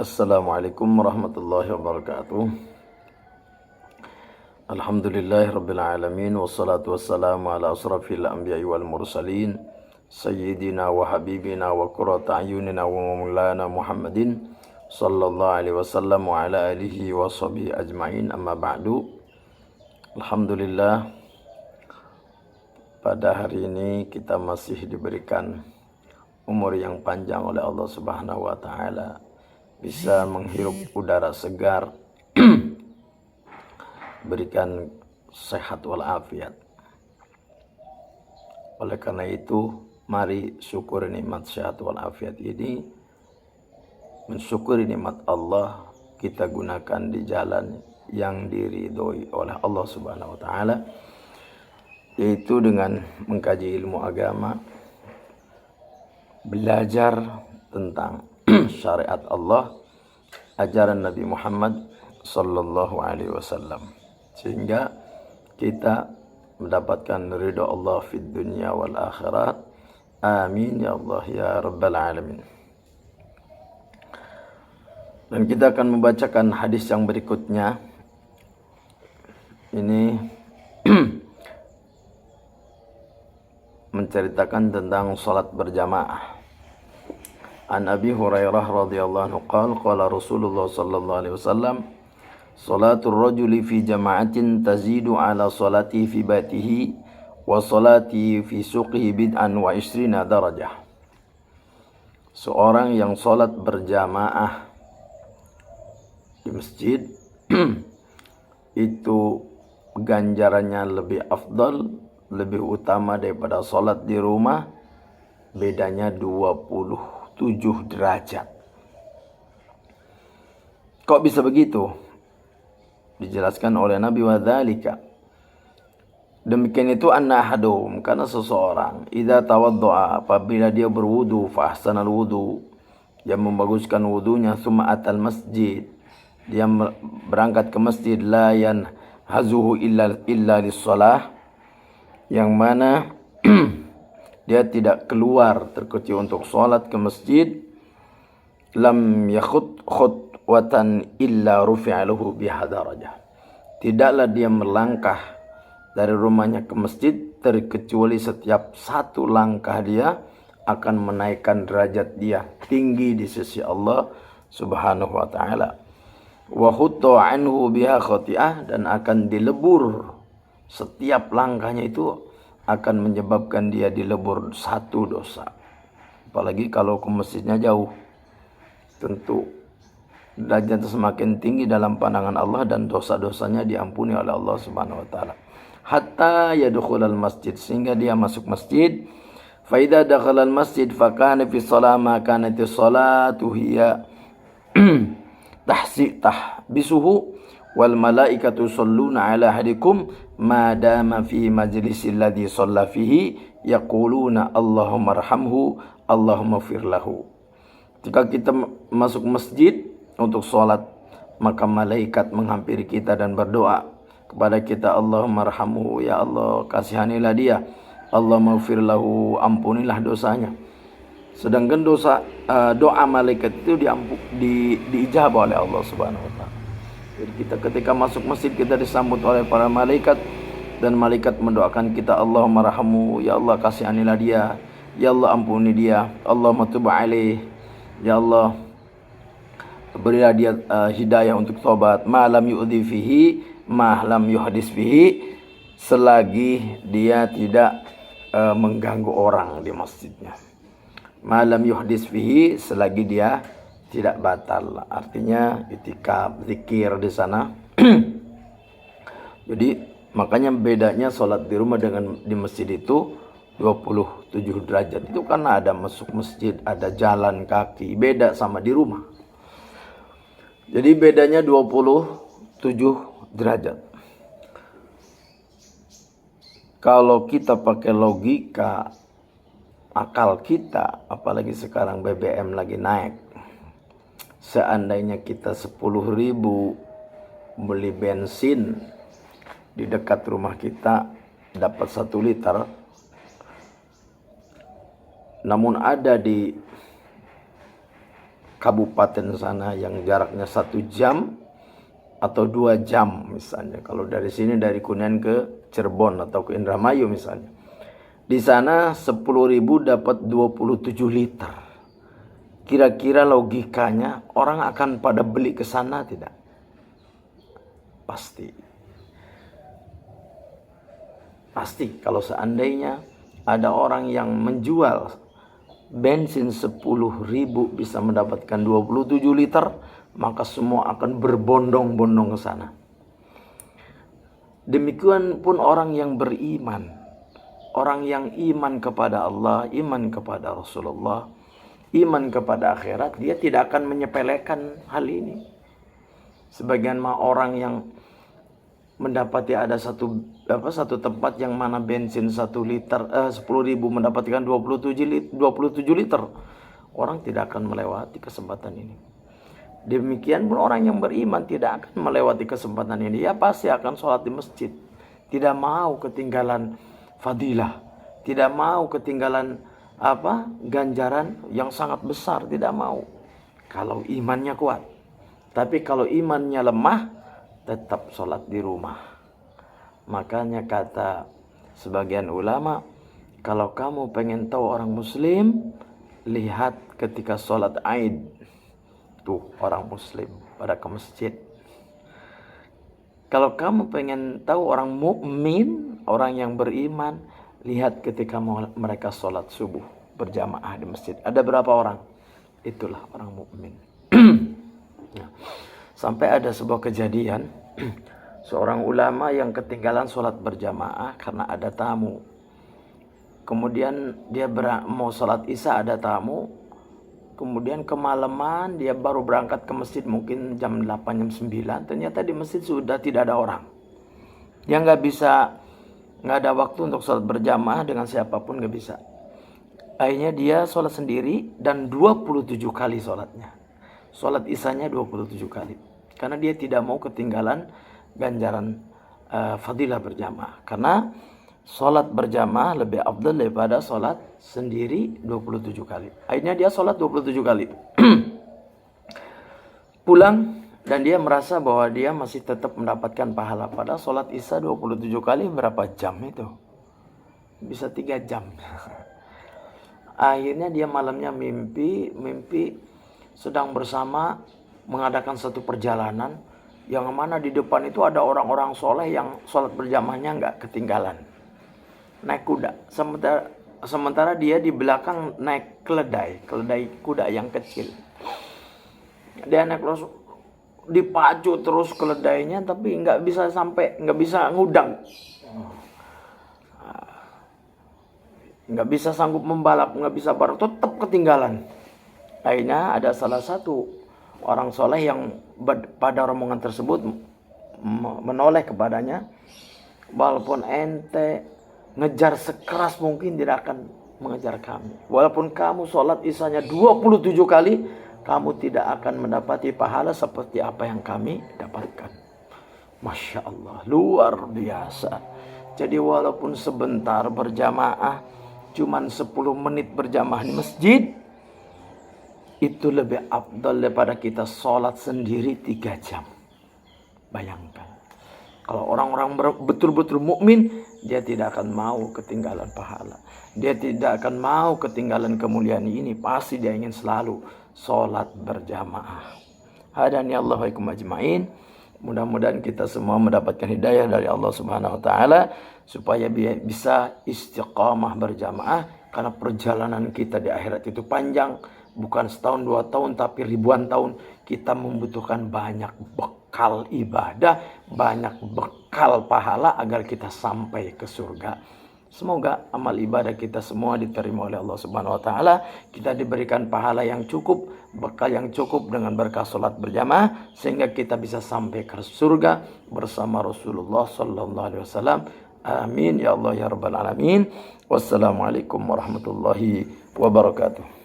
Assalamualaikum warahmatullahi wabarakatuh. Alhamdulillahirabbil alamin wassalatu wassalamu ala asrafil anbiya'i wal mursalin sayyidina wa habibina wa qurrata ayunina wa maulana Muhammadin sallallahu alaihi wasallam wa ala alihi wa sahbihi ajmain, amma ba'du. Alhamdulillah, pada hari ini kita masih diberikan umur yang panjang oleh Allah Subhanahu wa taala, bisa menghirup udara segar, berikan sehat walafiat. Oleh karena itu, mari syukur nikmat sehat walafiat ini, mensyukuri nikmat Allah, kita gunakan di jalan yang diridhoi oleh Allah Subhanahu wa taala, yaitu dengan mengkaji ilmu agama, belajar tentang syariat Allah, ajaran Nabi Muhammad sallallahu alaihi wasallam, sehingga kita mendapatkan ridha Allah fid dunya wal akhirat. Amin ya Allah ya rabbal alamin. Dan kita akan membacakan hadis yang berikutnya. Ini menceritakan tentang salat berjamaah. An Abi Hurairah radhiyallahu anhu qala Rasulullah sallallahu alaihi wasallam, salatul rajuli fi jama'atin tazidu ala salati fi baitihi wa salati fi suqihi bid'an wa 20 darajah. Seorang yang salat berjamaah di masjid itu ganjarannya lebih afdal, lebih utama daripada salat di rumah, bedanya 27 derajat. Kok bisa begitu? Dijelaskan oleh Nabi wa dzalika, demikian itu anna ahadum, karena seseorang idza tawaddaa, apabila dia berwudu, fa ahsanal wudu, dia membaguskan wudunya, summa atal masjid, dia berangkat ke masjid, la yanhazuhu illa lis-shalah, yang mana dia tidak keluar terkecuali untuk sholat ke masjid, lam yakhut khutwatan illa rufi'a lahu biha darajah, tidaklah dia melangkah dari rumahnya ke masjid terkecuali setiap satu langkah dia akan menaikkan derajat dia tinggi di sisi Allah Subhanahu wa taala. Wa khutta anhu biha khati'ah, dan akan dilebur setiap langkahnya itu akan menyebabkan dia dilebur satu dosa. Apalagi kalau ke masjidnya jauh, tentu derajatnya semakin tinggi dalam pandangan Allah dan dosa-dosanya diampuni oleh Allah Subhanahu wa taala. Hatta yadkhulal masjid, sehingga dia masuk masjid. Fa idza dakhalal masjid fa kana fi shalah ma kanat as-salatu hiya tahbisuhu wal malaikatu shalluna ala ahadikum ma dama fi majlisil ladzi shalla fihi yaquluna Allahumma arhamhu Allahumma ighfir lahu. Jika kita masuk masjid untuk sholat, maka malaikat menghampiri kita dan berdoa kepada kita, Allahumma arhamhu, ya Allah kasihanilah dia, Allahumma ighfir lahu, ampunilah dosanya. Sedangkan doa malaikat itu diijabah oleh Allah Subhanahu wa taala. Jadi kita ketika masuk masjid, kita disambut oleh para malaikat, dan malaikat mendoakan kita, Allahumma arhamhu, ya Allah kasihanilah dia, ya Allah ampuni dia, Allahumma tub alaih, ya Allah berilah dia hidayah untuk tobat, ma lam yu'dhi fihi ma lam yuhdis fihi, selagi dia tidak mengganggu orang di masjidnya. Malam yuhdis fihi, selagi dia tidak batal, artinya itikaf, zikir di sana. Jadi makanya bedanya sholat di rumah dengan di masjid itu 27 derajat. Itu karena ada masuk masjid, ada jalan kaki, beda sama di rumah. Jadi bedanya 27 derajat. Kalau kita pakai logika akal kita, apalagi sekarang BBM lagi naik, seandainya kita 10.000 beli bensin di dekat rumah kita dapat 1 liter, namun ada di kabupaten sana yang jaraknya 1 jam atau 2 jam misalnya. Kalau dari sini dari Kuningan ke Cirebon atau ke Indramayu misalnya. Di sana 10.000 dapat 27 liter. Kira-kira logikanya orang akan pada beli ke sana tidak? Pasti. Pasti kalau seandainya ada orang yang menjual bensin 10.000 bisa mendapatkan 27 liter, maka semua akan berbondong-bondong ke sana. Demikian pun orang yang beriman. Orang yang iman kepada Allah, iman kepada Rasulullah, iman kepada akhirat, dia tidak akan menyepelekan hal ini. Sebagian orang yang mendapati ada satu tempat yang mana bensin 1 liter 10.000 mendapatkan 27 liter, orang tidak akan melewati kesempatan ini. Demikian pun orang yang beriman tidak akan melewati kesempatan ini. Dia pasti akan sholat di masjid. Tidak mau ketinggalan fadilah. Tidak mau ketinggalan ganjaran yang sangat besar. Tidak mau. Kalau imannya kuat. Tapi kalau imannya lemah, tetap sholat di rumah. Makanya kata sebagian ulama, kalau kamu pengen tahu orang muslim, lihat ketika sholat Aid. Tuh orang muslim pada ke masjid. Kalau kamu pengen tahu orang mukmin, orang yang beriman, lihat ketika mereka sholat subuh berjamaah di masjid. Ada berapa orang? Itulah orang mukmin. Nah, sampai ada sebuah kejadian, seorang ulama yang ketinggalan sholat berjamaah karena ada tamu. Kemudian dia mau sholat isya, ada tamu. Kemudian kemalaman dia baru berangkat ke masjid mungkin jam 8, jam 9. Ternyata di masjid sudah tidak ada orang. Dia nggak ada waktu untuk sholat berjamaah dengan siapapun, nggak bisa. Akhirnya dia sholat sendiri dan 27 kali sholatnya. Sholat isanya 27 kali. Karena dia tidak mau ketinggalan ganjaran fadilah berjamaah. Karena sholat berjamaah lebih afdal daripada sholat sendiri 27 kali. Akhirnya dia sholat 27 kali. Pulang dan dia merasa bahwa dia masih tetap mendapatkan pahala. Padahal sholat isya 27 kali berapa jam itu? Bisa 3 jam. Akhirnya dia malamnya mimpi sedang bersama mengadakan satu perjalanan. Yang mana di depan itu ada orang-orang soleh yang sholat berjamaahnya nggak ketinggalan. Naik kuda. Sementara dia di belakang naik keledai kuda yang kecil. Dia naik terus, dipacu terus keledainya, tapi nggak bisa ngudang, nggak bisa sanggup membalap, nggak bisa tetap ketinggalan. Akhirnya ada salah satu orang soleh yang pada rombongan tersebut menoleh kepadanya, walaupun ente ngejar sekeras mungkin tidak akan mengejar kami. Walaupun kamu sholat isanya 27 kali, kamu tidak akan mendapati pahala seperti apa yang kami dapatkan. Masya Allah, luar biasa. Jadi walaupun sebentar berjamaah, cuman 10 menit berjamaah di masjid, itu lebih afdal daripada kita sholat sendiri 3 jam. Bayangkan. Kalau orang-orang betul-betul mukmin, dia tidak akan mau ketinggalan pahala. Dia tidak akan mau ketinggalan kemuliaan ini. Pasti dia ingin selalu sholat berjamaah. Hadani Allah wa ikum ajma'in. Mudah-mudahan kita semua mendapatkan hidayah dari Allah Subhanahu wa taala supaya bisa istiqamah berjamaah, karena perjalanan kita di akhirat itu panjang, bukan setahun 2 tahun tapi ribuan tahun. Kita membutuhkan banyak bekal ibadah, banyak bekal pahala agar kita sampai ke surga. Semoga amal ibadah kita semua diterima oleh Allah Subhanahu wa taala. Kita diberikan pahala yang cukup, bekal yang cukup dengan berkah salat berjamaah sehingga kita bisa sampai ke surga bersama Rasulullah sallallahu alaihi wasallam. Amin ya Allah ya rabbal alamin. Wassalamualaikum warahmatullahi wabarakatuh.